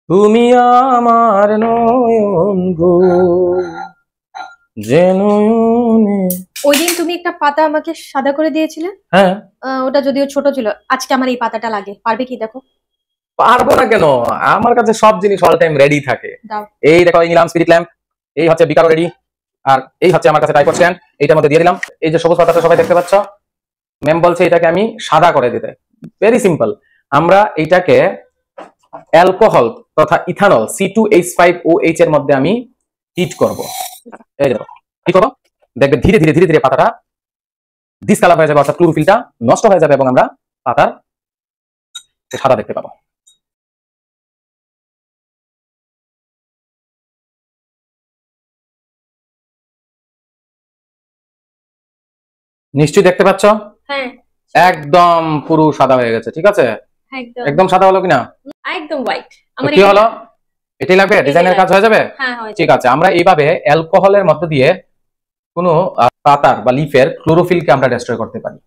তুমি আমার নয়ন গো, যে নয়নে। ওই দিন তুমি একটা পাতা আমাকে সাদা করে দিয়েছিলে। হ্যাঁ, ওটা যদিও ছোট ছিল, আজকে আমার এই পাতাটা লাগে, পারবে কি? দেখো। পারবো না কেন? আমার কাছে সব জিনিস অল টাইম রেডি থাকে। দাও। এই দেখো, এই নিলাম স্পিরিট ল্যাম্প, এই হচ্ছে বিকারও রেডি, আর এই হচ্ছে আমার কাছে ট্রাইপড স্ট্যান্ড, এইটার মধ্যে দিয়ে দিলাম। এই যে সবুজ পাতাটা সবাই দেখতে পাচ্ছ, ম্যাম বলছে এটাকে আমি সাদা করে দিতে। ভেরি সিম্পল, আমরা এইটাকে অ্যালকোহল তথা ইথানল C2H5OH এর মধ্যে আমি হিট করব। এই দেখো কি করবো, দেখবে ধীরে ধীরে ধীরে ধীরে পাতাটা ডিসকালার হয়ে যাবে, অর্থাৎ ক্লোরোফিলটা নষ্ট হয়ে যাবে এবং আমরা পাতার সাদা দেখতে পাবো। নিশ্চয়ই দেখতে পাচ্ছ? হ্যাঁ, একদম পুরো সাদা হয়ে গেছে। ঠিক আছে, একদম একদম সাদা হলো কিনা? একদম হোয়াইট। কি হলো? এটাই লাগবে, ডিজাইনের কাজ হয়ে যাবে। হ্যাঁ, ঠিক আছে, আমরা এইভাবে অ্যালকোহলের মধ্যে দিয়ে কোনো পাতার বা লিফের ক্লোরোফিলকে আমরা ডেস্ট্রয় করতে পারি।